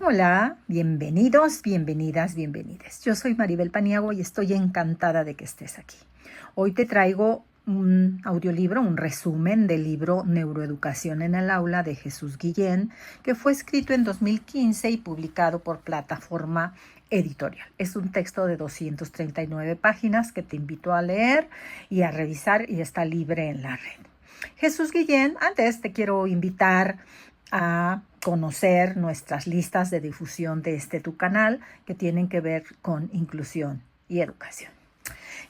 Hola, bienvenidos, bienvenidas, bienvenides. Yo soy Maribel Paniagua y estoy encantada de que estés aquí. Hoy te traigo un audiolibro, un resumen del libro Neuroeducación en el Aula de Jesús Guillén, que fue escrito en 2015 y publicado por Plataforma Editorial. Es un texto de 239 páginas que te invito a leer y a revisar y está libre en la red. Jesús Guillén, antes te quiero invitar a conocer nuestras listas de difusión de tu canal que tienen que ver con inclusión y educación.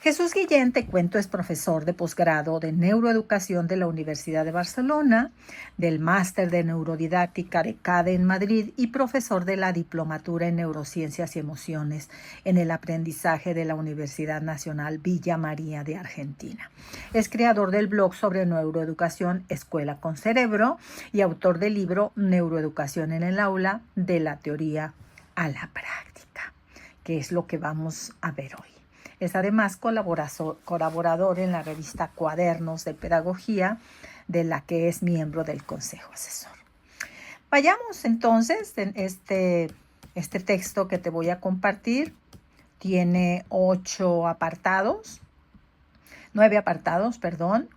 Jesús Guillén, te cuento, es profesor de posgrado de neuroeducación de la Universidad de Barcelona, del máster de neurodidáctica de CADE en Madrid y profesor de la diplomatura en neurociencias y emociones en el aprendizaje de la Universidad Nacional Villa María de Argentina. Es creador del blog sobre neuroeducación Escuela con Cerebro y autor del libro Neuroeducación en el Aula, de la teoría a la práctica, que es lo que vamos a ver hoy. Es además colaborador en la revista Cuadernos de Pedagogía, de la que es miembro del Consejo Asesor. Vayamos entonces en este texto que te voy a compartir. Tiene 9 apartados,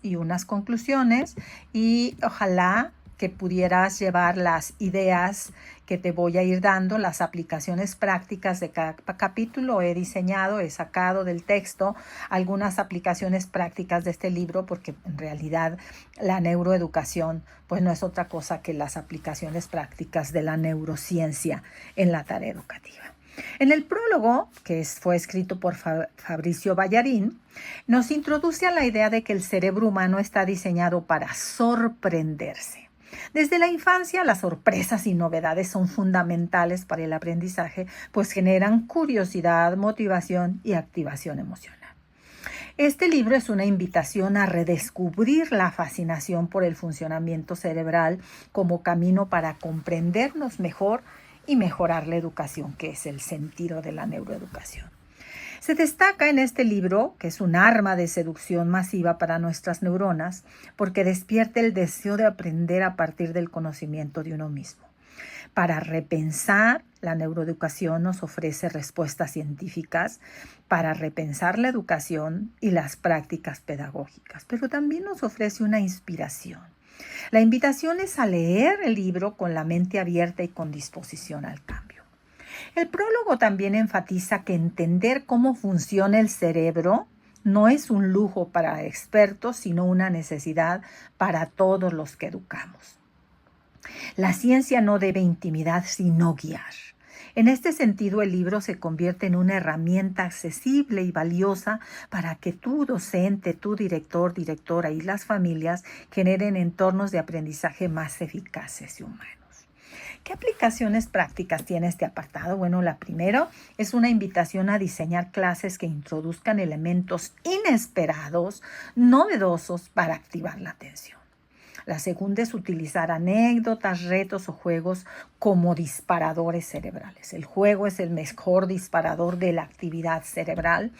y unas conclusiones, y ojalá que pudieras llevar las ideas que te voy a ir dando, las aplicaciones prácticas de cada capítulo. He sacado del texto algunas aplicaciones prácticas de este libro, porque en realidad la neuroeducación pues no es otra cosa que las aplicaciones prácticas de la neurociencia en la tarea educativa. En el prólogo, que fue escrito por Fabricio Ballarín, nos introduce a la idea de que el cerebro humano está diseñado para sorprenderse. Desde la infancia, las sorpresas y novedades son fundamentales para el aprendizaje, pues generan curiosidad, motivación y activación emocional. Este libro es una invitación a redescubrir la fascinación por el funcionamiento cerebral como camino para comprendernos mejor y mejorar la educación, que es el sentido de la neuroeducación. Se destaca en este libro que es un arma de seducción masiva para nuestras neuronas, porque despierta el deseo de aprender a partir del conocimiento de uno mismo. Para repensar, la neuroeducación nos ofrece respuestas científicas para repensar la educación y las prácticas pedagógicas, pero también nos ofrece una inspiración. La invitación es a leer el libro con la mente abierta y con disposición al cambio. El prólogo también enfatiza que entender cómo funciona el cerebro no es un lujo para expertos, sino una necesidad para todos los que educamos. La ciencia no debe intimidar, sino guiar. En este sentido, el libro se convierte en una herramienta accesible y valiosa para que tu docente, tu director, directora y las familias generen entornos de aprendizaje más eficaces y humanos. ¿Qué aplicaciones prácticas tiene este apartado? Bueno, la primera es una invitación a diseñar clases que introduzcan elementos inesperados, novedosos para activar la atención. La segunda es utilizar anécdotas, retos o juegos como disparadores cerebrales. El juego es el mejor disparador de la actividad cerebral.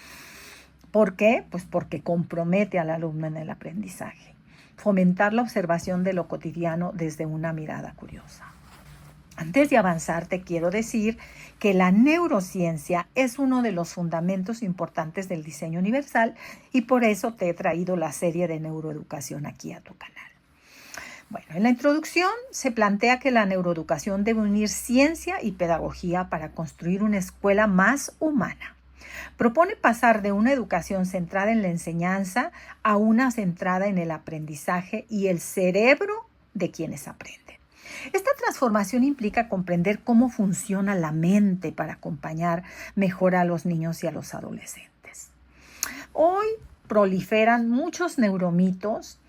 ¿Por qué? Pues porque compromete al alumno en el aprendizaje. Fomentar la observación de lo cotidiano desde una mirada curiosa. Antes de avanzar, te quiero decir que la neurociencia es uno de los fundamentos importantes del diseño universal y por eso te he traído la serie de neuroeducación aquí a tu canal. Bueno, en la introducción se plantea que la neuroeducación debe unir ciencia y pedagogía para construir una escuela más humana. Propone pasar de una educación centrada en la enseñanza a una centrada en el aprendizaje y el cerebro de quienes aprenden. Esta transformación implica comprender cómo funciona la mente para acompañar mejor a los niños y a los adolescentes. Hoy proliferan muchos neuromitos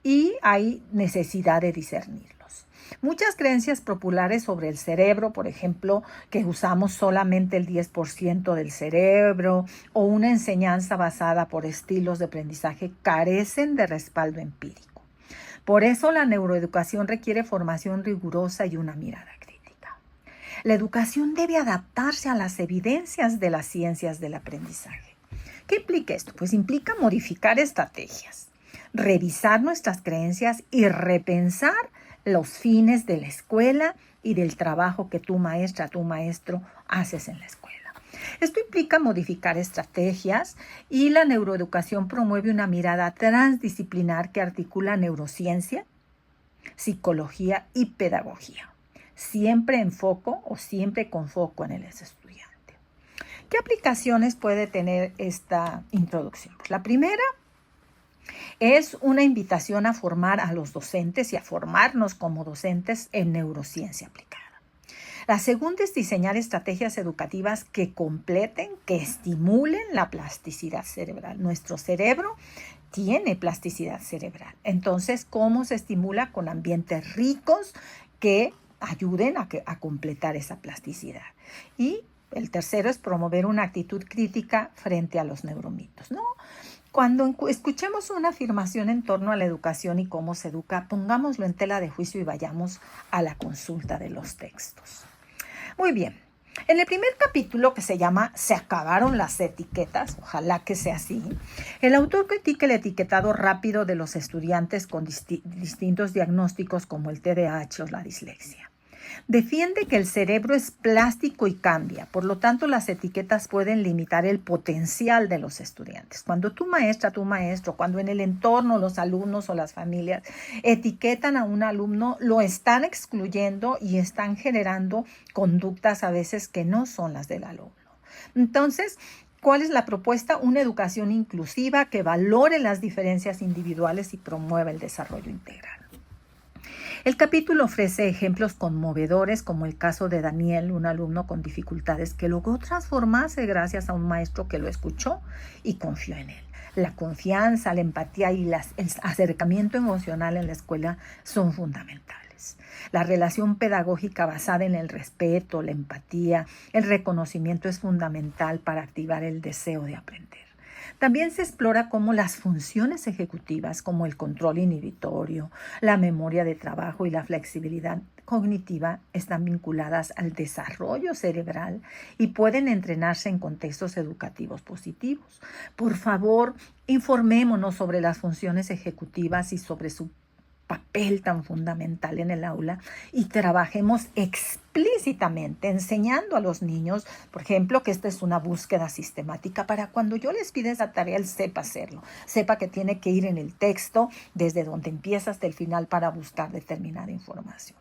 y hay necesidad de discernirlos. Muchas creencias populares sobre el cerebro, por ejemplo, que usamos solamente el 10% del cerebro, o una enseñanza basada por estilos de aprendizaje, carecen de respaldo empírico. Por eso la neuroeducación requiere formación rigurosa y una mirada crítica. La educación debe adaptarse a las evidencias de las ciencias del aprendizaje. ¿Qué implica esto? Pues implica modificar estrategias, revisar nuestras creencias y repensar los fines de la escuela y del trabajo que tu maestra, tu maestro haces en la escuela. Esto implica modificar estrategias y la neuroeducación promueve una mirada transdisciplinar que articula neurociencia, psicología y pedagogía. Siempre con foco en el estudiante. ¿Qué aplicaciones puede tener esta introducción? Pues la primera es una invitación a formar a los docentes y a formarnos como docentes en neurociencia aplicada. La segunda es diseñar estrategias educativas que completen, que estimulen la plasticidad cerebral. Nuestro cerebro tiene plasticidad cerebral. Entonces, ¿cómo se estimula? Con ambientes ricos que ayuden a completar esa plasticidad. Y el tercero es promover una actitud crítica frente a los neuromitos, ¿no? Cuando escuchemos una afirmación en torno a la educación y cómo se educa, pongámoslo en tela de juicio y vayamos a la consulta de los textos. Muy bien. En el primer capítulo, que se llama Se acabaron las etiquetas, ojalá que sea así, el autor critica el etiquetado rápido de los estudiantes con distintos diagnósticos como el TDAH o la dislexia. Defiende que el cerebro es plástico y cambia, por lo tanto las etiquetas pueden limitar el potencial de los estudiantes. Cuando tu maestra, tu maestro, cuando en el entorno los alumnos o las familias etiquetan a un alumno, lo están excluyendo y están generando conductas a veces que no son las del alumno. Entonces, ¿cuál es la propuesta? Una educación inclusiva que valore las diferencias individuales y promueva el desarrollo integral. El capítulo ofrece ejemplos conmovedores como el caso de Daniel, un alumno con dificultades que logró transformarse gracias a un maestro que lo escuchó y confió en él. La confianza, la empatía y el acercamiento emocional en la escuela son fundamentales. La relación pedagógica basada en el respeto, la empatía, el reconocimiento es fundamental para activar el deseo de aprender. También se explora cómo las funciones ejecutivas como el control inhibitorio, la memoria de trabajo y la flexibilidad cognitiva están vinculadas al desarrollo cerebral y pueden entrenarse en contextos educativos positivos. Por favor, informémonos sobre las funciones ejecutivas y sobre su papel tan fundamental en el aula y trabajemos explícitamente enseñando a los niños, por ejemplo, que esta es una búsqueda sistemática para cuando yo les pida esa tarea, él sepa hacerlo, sepa que tiene que ir en el texto desde donde empieza hasta el final para buscar determinada información.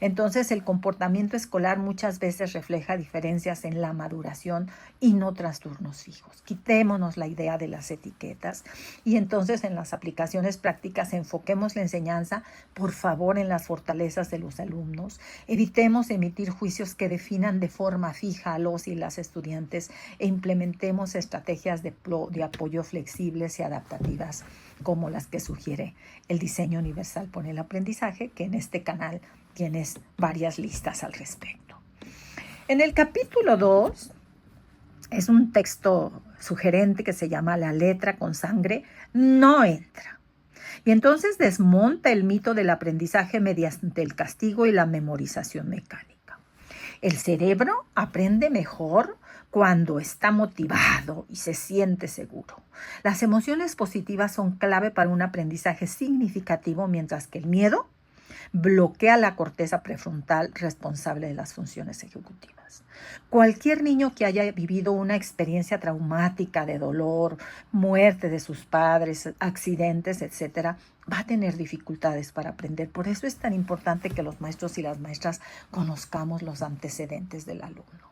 Entonces, el comportamiento escolar muchas veces refleja diferencias en la maduración y no trastornos fijos. Quitémonos la idea de las etiquetas y entonces en las aplicaciones prácticas enfoquemos la enseñanza, por favor, en las fortalezas de los alumnos. Evitemos emitir juicios que definan de forma fija a los y las estudiantes e implementemos estrategias de apoyo flexibles y adaptativas como las que sugiere el diseño universal por el aprendizaje, que en este canal tienes varias listas al respecto. En el capítulo 2 es un texto sugerente que se llama La letra con sangre no entra. Y entonces desmonta el mito del aprendizaje mediante el castigo y la memorización mecánica. El cerebro aprende mejor cuando está motivado y se siente seguro. Las emociones positivas son clave para un aprendizaje significativo, mientras que el miedo bloquea la corteza prefrontal responsable de las funciones ejecutivas. Cualquier niño que haya vivido una experiencia traumática de dolor, muerte de sus padres, accidentes, etcétera, va a tener dificultades para aprender. Por eso es tan importante que los maestros y las maestras conozcamos los antecedentes del alumno.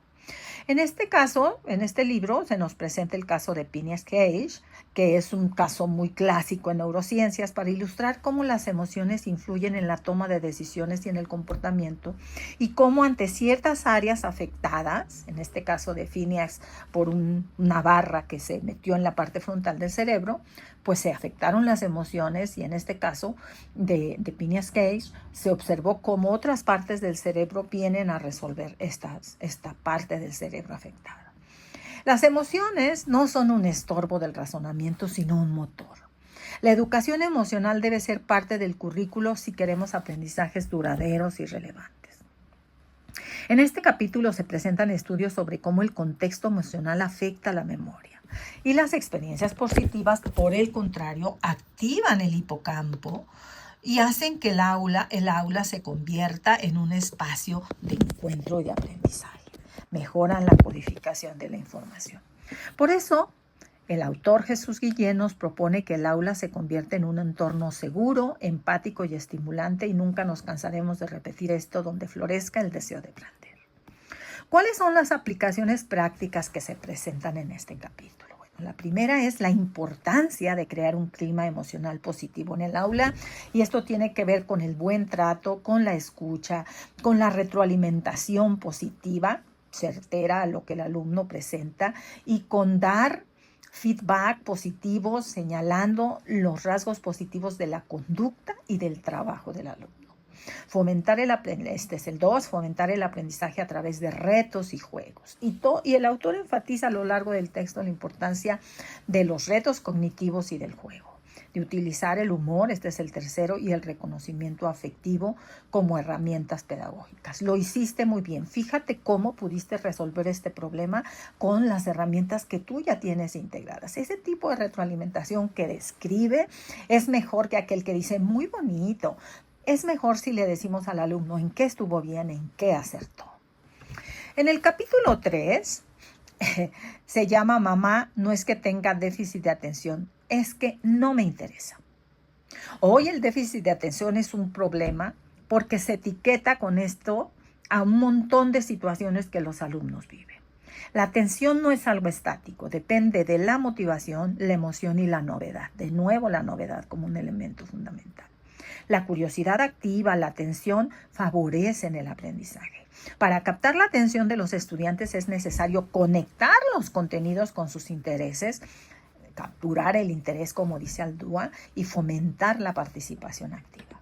En este caso, en este libro, se nos presenta el caso de Phineas Cage, que es un caso muy clásico en neurociencias para ilustrar cómo las emociones influyen en la toma de decisiones y en el comportamiento y cómo ante ciertas áreas afectadas, en este caso de Phineas por una barra que se metió en la parte frontal del cerebro, pues se afectaron las emociones y en este caso de Phineas Cage se observó cómo otras partes del cerebro vienen a resolver esta parte del cerebro afectada. Las emociones no son un estorbo del razonamiento, sino un motor. La educación emocional debe ser parte del currículo si queremos aprendizajes duraderos y relevantes. En este capítulo se presentan estudios sobre cómo el contexto emocional afecta la memoria. Y las experiencias positivas, por el contrario, activan el hipocampo y hacen que el aula se convierta en un espacio de encuentro y de aprendizaje. Mejoran la codificación de la información. Por eso, el autor Jesús Guillén nos propone que el aula se convierta en un entorno seguro, empático y estimulante, y nunca nos cansaremos de repetir esto, donde florezca el deseo de aprender. ¿Cuáles son las aplicaciones prácticas que se presentan en este capítulo? Bueno, la primera es la importancia de crear un clima emocional positivo en el aula, y esto tiene que ver con el buen trato, con la escucha, con la retroalimentación positiva, certera a lo que el alumno presenta, y con dar feedback positivo, señalando los rasgos positivos de la conducta y del trabajo del alumno. Fomentar el aprendizaje a través de retos y juegos. Y el autor enfatiza a lo largo del texto la importancia de los retos cognitivos y del juego, de utilizar el humor, este es el tercero, y el reconocimiento afectivo como herramientas pedagógicas. Lo hiciste muy bien. Fíjate cómo pudiste resolver este problema con las herramientas que tú ya tienes integradas. Ese tipo de retroalimentación que describe es mejor que aquel que dice muy bonito. Es mejor si le decimos al alumno en qué estuvo bien, en qué acertó. En el capítulo 3 se llama Mamá, no es que tenga déficit de atención, es que no me interesa. Hoy el déficit de atención es un problema porque se etiqueta con esto a un montón de situaciones que los alumnos viven. La atención no es algo estático, depende de la motivación, la emoción y la novedad. De nuevo, la novedad como un elemento fundamental. La curiosidad activa, la atención, favorecen el aprendizaje. Para captar la atención de los estudiantes es necesario conectar los contenidos con sus intereses, capturar el interés, como dice Aldúa, y fomentar la participación activa.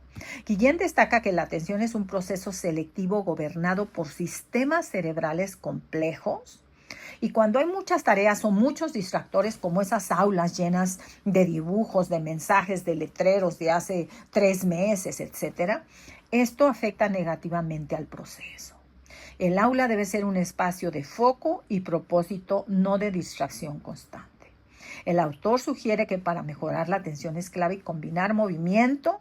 Guillén destaca que la atención es un proceso selectivo gobernado por sistemas cerebrales complejos, y cuando hay muchas tareas o muchos distractores, como esas aulas llenas de dibujos, de mensajes, de letreros de hace 3 meses, etc., esto afecta negativamente al proceso. El aula debe ser un espacio de foco y propósito, no de distracción constante. El autor sugiere que para mejorar la atención es clave combinar movimiento,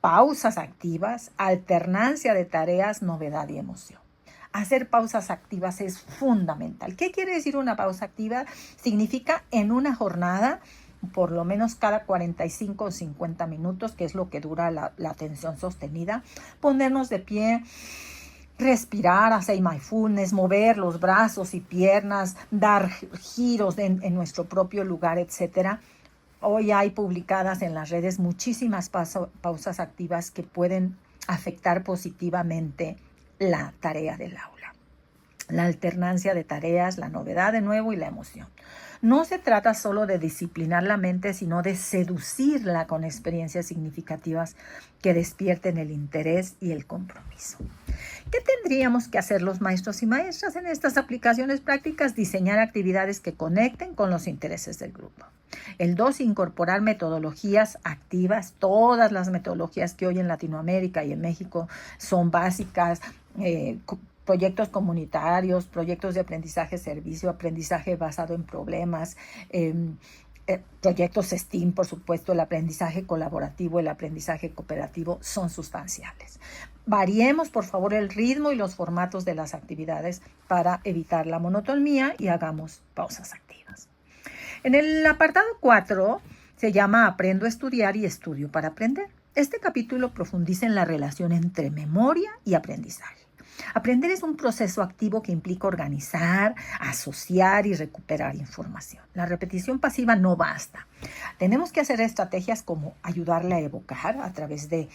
pausas activas, alternancia de tareas, novedad y emoción. Hacer pausas activas es fundamental. ¿Qué quiere decir una pausa activa? Significa en una jornada, por lo menos cada 45 o 50 minutos, que es lo que dura la atención sostenida, ponernos de pie, respirar, hacer mindfulness, mover los brazos y piernas, dar giros en nuestro propio lugar, etc. Hoy hay publicadas en las redes muchísimas pausas activas que pueden afectar positivamente la tarea del aula. La alternancia de tareas, la novedad de nuevo y la emoción. No se trata solo de disciplinar la mente, sino de seducirla con experiencias significativas que despierten el interés y el compromiso. ¿Qué tendríamos que hacer los maestros y maestras en estas aplicaciones prácticas? Diseñar actividades que conecten con los intereses del grupo. El 2, incorporar metodologías activas. Todas las metodologías que hoy en Latinoamérica y en México son básicas, proyectos comunitarios, proyectos de aprendizaje servicio, aprendizaje basado en problemas, proyectos STEAM, por supuesto, el aprendizaje colaborativo, el aprendizaje cooperativo son sustanciales. Variemos, por favor, el ritmo y los formatos de las actividades para evitar la monotonía y hagamos pausas activas. En el apartado 4 se llama Aprendo a estudiar y estudio para aprender. Este capítulo profundiza en la relación entre memoria y aprendizaje. Aprender es un proceso activo que implica organizar, asociar y recuperar información. La repetición pasiva no basta. Tenemos que hacer estrategias como ayudarle a evocar a través de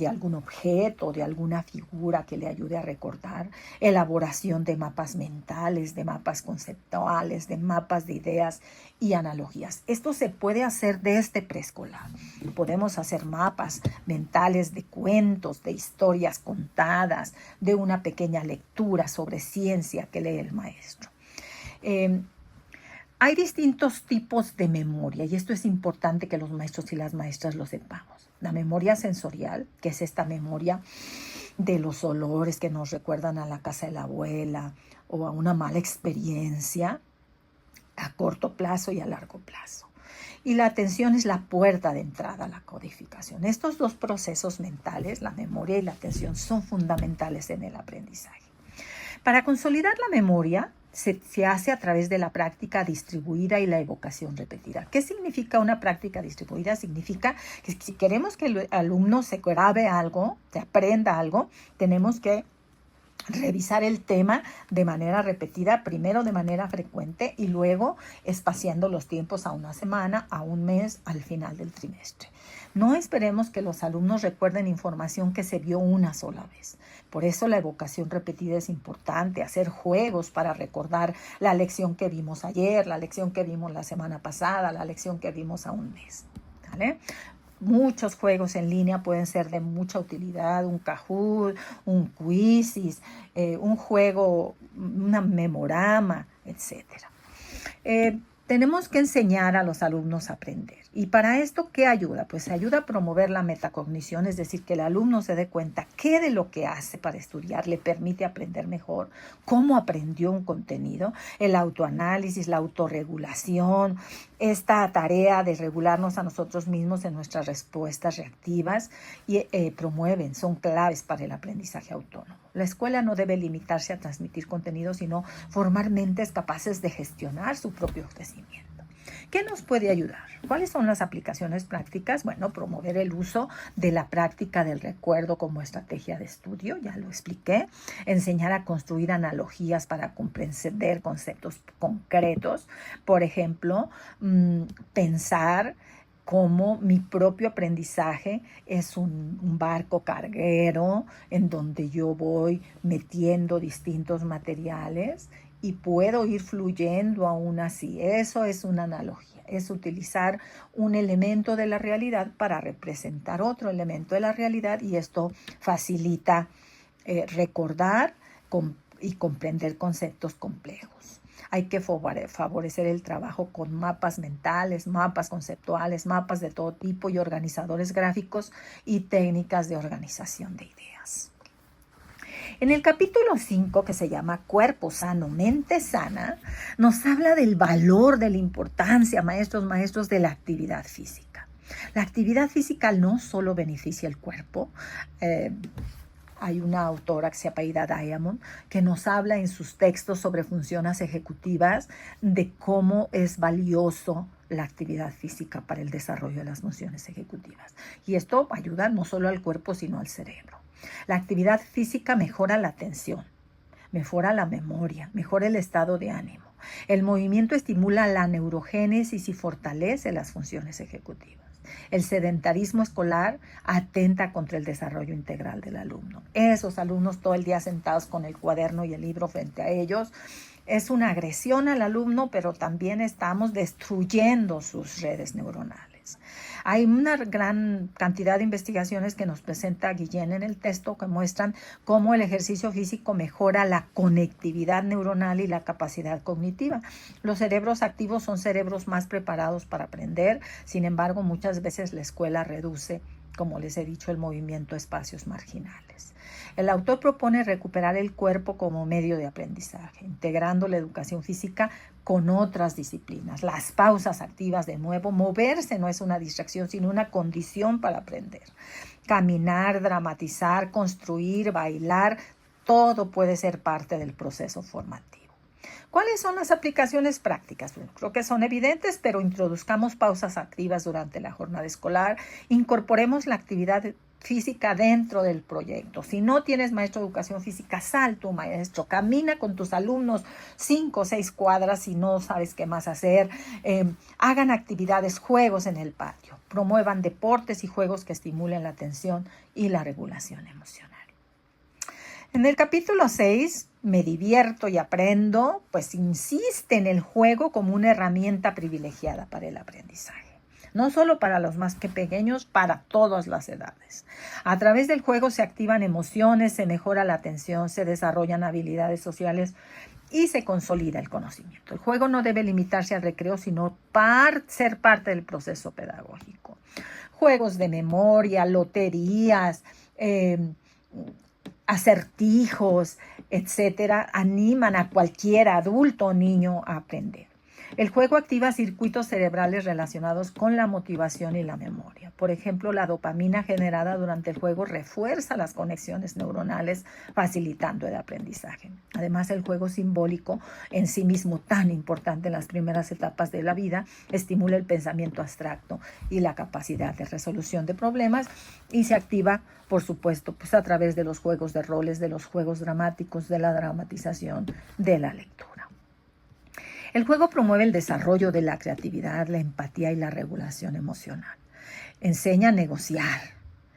algún objeto, de alguna figura que le ayude a recordar, elaboración de mapas mentales, de mapas conceptuales, de mapas de ideas y analogías. Esto se puede hacer desde preescolar. Podemos hacer mapas mentales de cuentos, de historias contadas, de una pequeña lectura sobre ciencia que lee el maestro. Hay distintos tipos de memoria y esto es importante que los maestros y las maestras lo sepamos. La memoria sensorial, que es esta memoria de los olores que nos recuerdan a la casa de la abuela o a una mala experiencia a corto plazo y a largo plazo. y la atención es la puerta de entrada a la codificación. Estos dos procesos mentales, la memoria y la atención, son fundamentales en el aprendizaje. Para consolidar la memoria, se hace a través de la práctica distribuida y la evocación repetida. ¿Qué significa una práctica distribuida? Significa que si queremos que el alumno se grabe algo, se aprenda algo, tenemos que revisar el tema de manera repetida, primero de manera frecuente y luego espaciando los tiempos a una semana, a un mes, al final del trimestre. No esperemos que los alumnos recuerden información que se vio una sola vez. Por eso la evocación repetida es importante, hacer juegos para recordar la lección que vimos ayer, la lección que vimos la semana pasada, la lección que vimos a un mes. ¿Vale? Muchos juegos en línea pueden ser de mucha utilidad, un Kahoot, un Quizzes, un juego, una memorama, etc. Tenemos que enseñar a los alumnos a aprender. ¿Y para esto qué ayuda? Pues ayuda a promover la metacognición, es decir, que el alumno se dé cuenta qué de lo que hace para estudiar le permite aprender mejor, cómo aprendió un contenido, el autoanálisis, la autorregulación, esta tarea de regularnos a nosotros mismos en nuestras respuestas reactivas y promueven, son claves para el aprendizaje autónomo. La escuela no debe limitarse a transmitir contenido, sino formar mentes capaces de gestionar su propio crecimiento. ¿Qué nos puede ayudar? ¿Cuáles son las aplicaciones prácticas? Bueno, promover el uso de la práctica del recuerdo como estrategia de estudio, ya lo expliqué. Enseñar a construir analogías para comprender conceptos concretos. Por ejemplo, pensar cómo mi propio aprendizaje es un barco carguero en donde yo voy metiendo distintos materiales y puedo ir fluyendo aún así. Eso es una analogía, es utilizar un elemento de la realidad para representar otro elemento de la realidad y esto facilita recordar y comprender conceptos complejos. Hay que favorecer el trabajo con mapas mentales, mapas conceptuales, mapas de todo tipo y organizadores gráficos y técnicas de organización de ideas. En el capítulo 5, que se llama Cuerpo sano, mente sana, nos habla del valor, de la importancia, maestros, de la actividad física. La actividad física no solo beneficia el cuerpo. Hay una autora que se apellida Diamond que nos habla en sus textos sobre funciones ejecutivas de cómo es valioso la actividad física para el desarrollo de las funciones ejecutivas. Y esto ayuda no solo al cuerpo, sino al cerebro. La actividad física mejora la atención, mejora la memoria, mejora el estado de ánimo. El movimiento estimula la neurogénesis y fortalece las funciones ejecutivas. El sedentarismo escolar atenta contra el desarrollo integral del alumno. Esos alumnos todo el día sentados con el cuaderno y el libro frente a ellos, es una agresión al alumno, pero también estamos destruyendo sus redes neuronales. Hay una gran cantidad de investigaciones que nos presenta Guillén en el texto que muestran cómo el ejercicio físico mejora la conectividad neuronal y la capacidad cognitiva. Los cerebros activos son cerebros más preparados para aprender, sin embargo, muchas veces la escuela reduce, como les he dicho, el movimiento a espacios marginales. El autor propone recuperar el cuerpo como medio de aprendizaje, integrando la educación física con otras disciplinas. Las pausas activas, de nuevo, moverse no es una distracción, sino una condición para aprender. Caminar, dramatizar, construir, bailar, todo puede ser parte del proceso formativo. ¿Cuáles son las aplicaciones prácticas? Bueno, creo que son evidentes, pero introduzcamos pausas activas durante la jornada escolar, incorporemos la actividad física dentro del proyecto. Si no tienes maestro de educación física, sal tu maestro, camina con tus alumnos 5 o 6 cuadras si no sabes qué más hacer, hagan actividades, juegos en el patio, promuevan deportes y juegos que estimulen la atención y la regulación emocional. En el capítulo 6, me divierto y aprendo, pues insiste en el juego como una herramienta privilegiada para el aprendizaje. No solo para los más que pequeños, para todas las edades. A través del juego se activan emociones, se mejora la atención, se desarrollan habilidades sociales y se consolida el conocimiento. El juego no debe limitarse al recreo, sino ser parte del proceso pedagógico. Juegos de memoria, loterías, acertijos, etcétera, animan a cualquier adulto o niño a aprender. El juego activa circuitos cerebrales relacionados con la motivación y la memoria. Por ejemplo, la dopamina generada durante el juego refuerza las conexiones neuronales, facilitando el aprendizaje. Además, el juego simbólico, en sí mismo tan importante en las primeras etapas de la vida, estimula el pensamiento abstracto y la capacidad de resolución de problemas y se activa, por supuesto, pues a través de los juegos de roles, de los juegos dramáticos, de la dramatización, de la lectura. El juego promueve el desarrollo de la creatividad, la empatía y la regulación emocional. Enseña a negociar,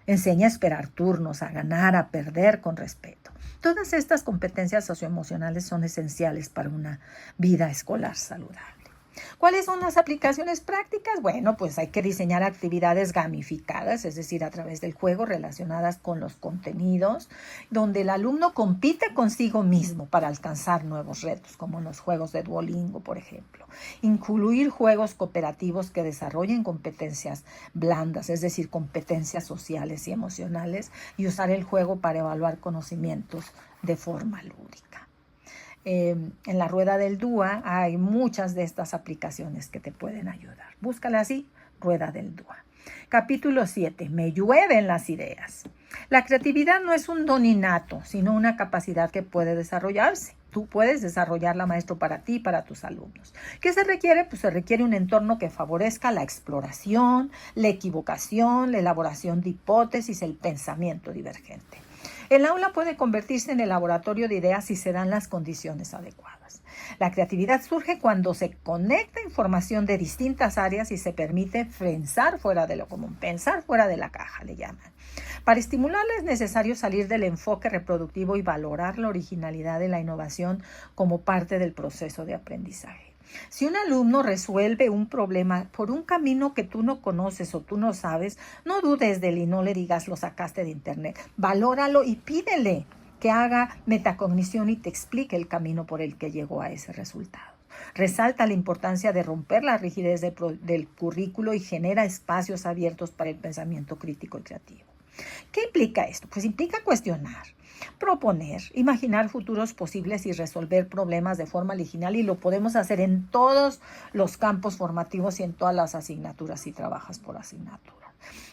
enseña a esperar turnos, a ganar, a perder con respeto. Todas estas competencias socioemocionales son esenciales para una vida escolar saludable. ¿Cuáles son las aplicaciones prácticas? Bueno, pues hay que diseñar actividades gamificadas, es decir, a través del juego relacionadas con los contenidos, donde el alumno compite consigo mismo para alcanzar nuevos retos, como en los juegos de Duolingo, por ejemplo. Incluir juegos cooperativos que desarrollen competencias blandas, es decir, competencias sociales y emocionales, y usar el juego para evaluar conocimientos de forma lúdica. En la rueda del DUA hay muchas de estas aplicaciones que te pueden ayudar. Búscala así, rueda del DUA. Capítulo 7. Me llueven las ideas. La creatividad no es un don innato, sino una capacidad que puede desarrollarse. Tú puedes desarrollarla, maestro, para ti y para tus alumnos. ¿Qué se requiere? Pues se requiere un entorno que favorezca la exploración, la equivocación, la elaboración de hipótesis, el pensamiento divergente. El aula puede convertirse en el laboratorio de ideas si se dan las condiciones adecuadas. La creatividad surge cuando se conecta información de distintas áreas y se permite pensar fuera de lo común, pensar fuera de la caja, le llaman. Para estimularla es necesario salir del enfoque reproductivo y valorar la originalidad de la innovación como parte del proceso de aprendizaje. Si un alumno resuelve un problema por un camino que tú no conoces o tú no sabes, no dudes de él y no le digas lo sacaste de internet. Valóralo y pídele que haga metacognición y te explique el camino por el que llegó a ese resultado. Resalta la importancia de romper la rigidez del currículo y genera espacios abiertos para el pensamiento crítico y creativo. ¿Qué implica esto? Pues implica cuestionar, proponer, imaginar futuros posibles y resolver problemas de forma original, y lo podemos hacer en todos los campos formativos y en todas las asignaturas si trabajas por asignatura.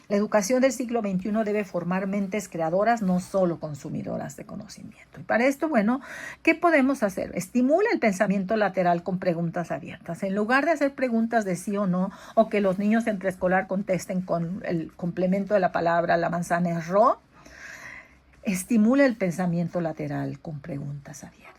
La educación del siglo XXI debe formar mentes creadoras, no solo consumidoras de conocimiento. Y para esto, bueno, ¿qué podemos hacer? Estimula el pensamiento lateral con preguntas abiertas. En lugar de hacer preguntas de sí o no, o que los niños en preescolar contesten con el complemento de la palabra, la manzana es ro, estimula el pensamiento lateral con preguntas abiertas.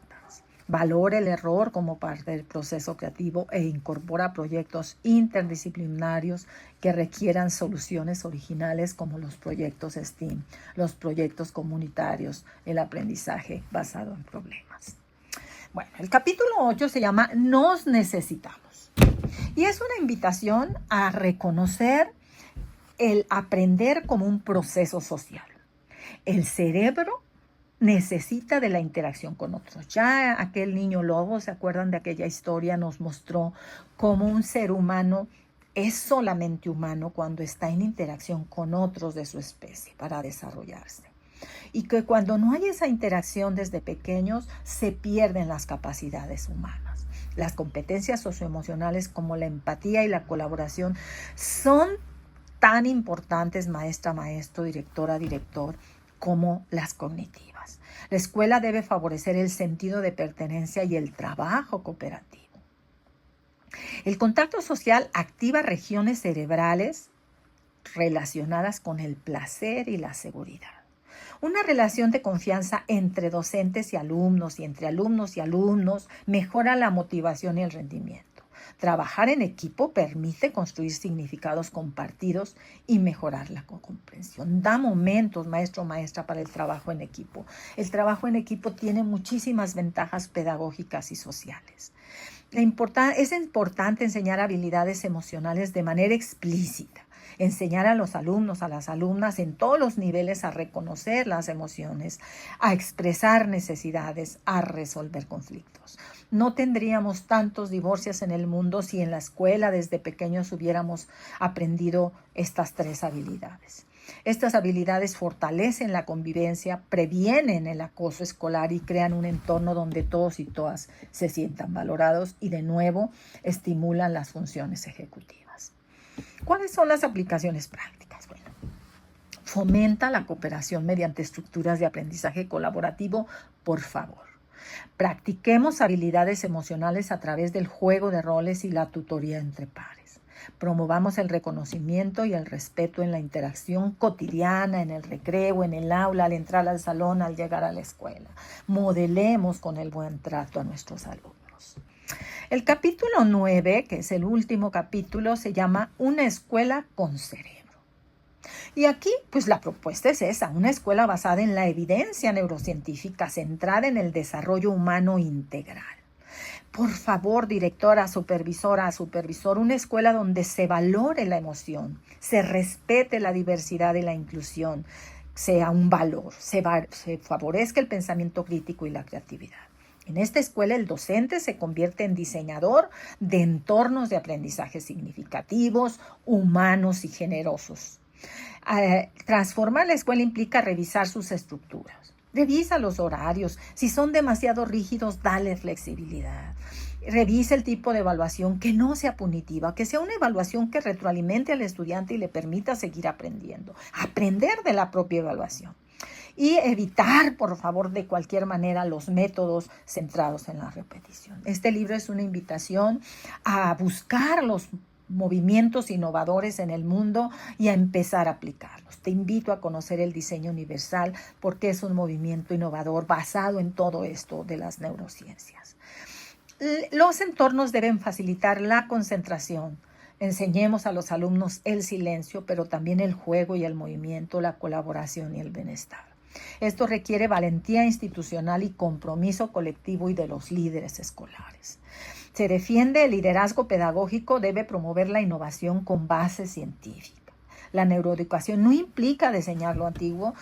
Valora el error como parte del proceso creativo e incorpora proyectos interdisciplinarios que requieran soluciones originales, como los proyectos STEAM, los proyectos comunitarios, el aprendizaje basado en problemas. Bueno, el capítulo 8 se llama Nos necesitamos. Y es una invitación a reconocer el aprender como un proceso social. El cerebro necesita de la interacción con otros. Ya aquel niño lobo, ¿se acuerdan de aquella historia? Nos mostró cómo un ser humano es solamente humano cuando está en interacción con otros de su especie para desarrollarse. Y que cuando no hay esa interacción desde pequeños, se pierden las capacidades humanas. Las competencias socioemocionales como la empatía y la colaboración son tan importantes, maestra, maestro, directora, director, como las cognitivas. La escuela debe favorecer el sentido de pertenencia y el trabajo cooperativo. El contacto social activa regiones cerebrales relacionadas con el placer y la seguridad. Una relación de confianza entre docentes y entre alumnos y alumnos mejora la motivación y el rendimiento. Trabajar en equipo permite construir significados compartidos y mejorar la comprensión. Da momentos, maestro o maestra, para el trabajo en equipo. El trabajo en equipo tiene muchísimas ventajas pedagógicas y sociales. Es importante enseñar habilidades emocionales de manera explícita. Enseñar a los alumnos, a las alumnas en todos los niveles a reconocer las emociones, a expresar necesidades, a resolver conflictos. No tendríamos tantos divorcios en el mundo si en la escuela desde pequeños hubiéramos aprendido estas tres habilidades. Estas habilidades fortalecen la convivencia, previenen el acoso escolar y crean un entorno donde todos y todas se sientan valorados y de nuevo estimulan las funciones ejecutivas. ¿Cuáles son las aplicaciones prácticas? Bueno, fomenta la cooperación mediante estructuras de aprendizaje colaborativo, por favor. Practiquemos habilidades emocionales a través del juego de roles y la tutoría entre pares. Promovamos el reconocimiento y el respeto en la interacción cotidiana, en el recreo, en el aula, al entrar al salón, al llegar a la escuela. Modelemos con el buen trato a nuestros alumnos. El capítulo 9, que es el último capítulo, se llama Una escuela con cerebro. Y aquí, pues la propuesta es esa, una escuela basada en la evidencia neurocientífica, centrada en el desarrollo humano integral. Por favor, directora, supervisora, supervisor, una escuela donde se valore la emoción, se respete la diversidad y la inclusión, sea un valor, se favorezca el pensamiento crítico y la creatividad. En esta escuela el docente se convierte en diseñador de entornos de aprendizaje significativos, humanos y generosos. Transformar la escuela implica revisar sus estructuras. Revisa los horarios. Si son demasiado rígidos, dale flexibilidad. Revisa el tipo de evaluación que no sea punitiva, que sea una evaluación que retroalimente al estudiante y le permita seguir aprendiendo. Aprender de la propia evaluación. Y evitar, por favor, de cualquier manera los métodos centrados en la repetición. Este libro es una invitación a buscar los movimientos innovadores en el mundo y a empezar a aplicarlos. Te invito a conocer el diseño universal porque es un movimiento innovador basado en todo esto de las neurociencias. Los entornos deben facilitar la concentración. Enseñemos a los alumnos el silencio, pero también el juego y el movimiento, la colaboración y el bienestar. Esto requiere valentía institucional y compromiso colectivo y de los líderes escolares. Se defiende el liderazgo pedagógico, debe promover la innovación con base científica. La neuroeducación no implica desdeñar lo antiguo,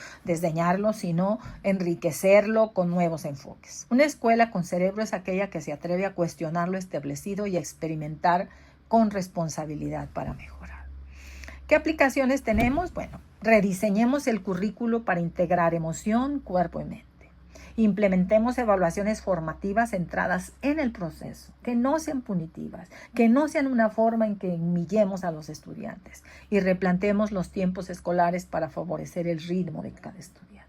sino enriquecerlo con nuevos enfoques. Una escuela con cerebro es aquella que se atreve a cuestionar lo establecido y a experimentar con responsabilidad para mejorar. ¿Qué aplicaciones tenemos? Bueno, rediseñemos el currículo para integrar emoción, cuerpo y mente. Implementemos evaluaciones formativas centradas en el proceso, que no sean punitivas, que no sean una forma en que humillemos a los estudiantes y replanteemos los tiempos escolares para favorecer el ritmo de cada estudiante.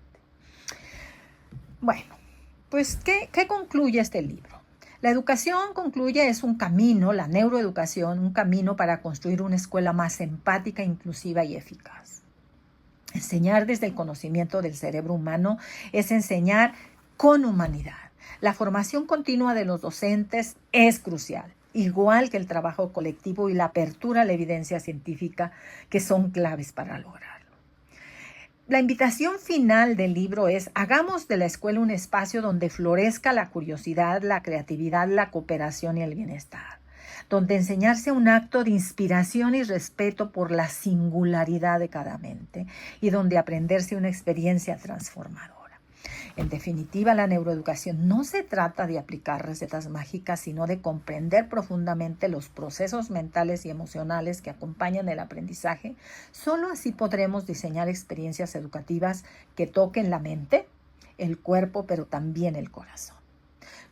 Bueno, pues, ¿qué concluye este libro? La educación, concluye, es un camino, la neuroeducación, un camino para construir una escuela más empática, inclusiva y eficaz. Enseñar desde el conocimiento del cerebro humano es enseñar con humanidad. La formación continua de los docentes es crucial, igual que el trabajo colectivo y la apertura a la evidencia científica, que son claves para lograrlo. La invitación final del libro es: hagamos de la escuela un espacio donde florezca la curiosidad, la creatividad, la cooperación y el bienestar, donde enseñar sea un acto de inspiración y respeto por la singularidad de cada mente y donde aprender sea una experiencia transformadora. En definitiva, la neuroeducación no se trata de aplicar recetas mágicas, sino de comprender profundamente los procesos mentales y emocionales que acompañan el aprendizaje. Solo así podremos diseñar experiencias educativas que toquen la mente, el cuerpo, pero también el corazón.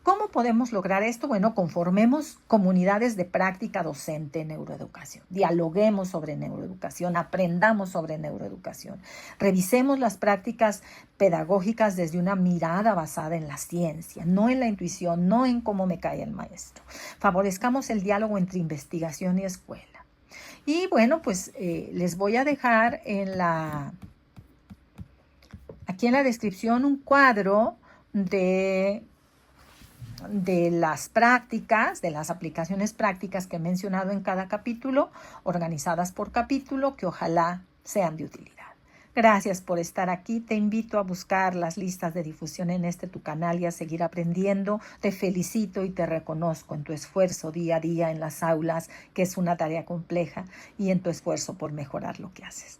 ¿Cómo podemos lograr esto? Bueno, conformemos comunidades de práctica docente en neuroeducación. Dialoguemos sobre neuroeducación, aprendamos sobre neuroeducación. Revisemos las prácticas pedagógicas desde una mirada basada en la ciencia, no en la intuición, no en cómo me cae el maestro. Favorezcamos el diálogo entre investigación y escuela. Y bueno, pues les voy a dejar aquí en la descripción un cuadro de las prácticas, de las aplicaciones prácticas que he mencionado en cada capítulo, organizadas por capítulo, que ojalá sean de utilidad. Gracias por estar aquí. Te invito a buscar las listas de difusión en tu canal y a seguir aprendiendo. Te felicito y te reconozco en tu esfuerzo día a día en las aulas, que es una tarea compleja, y en tu esfuerzo por mejorar lo que haces.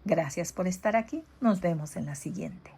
Gracias por estar aquí. Nos vemos en la siguiente.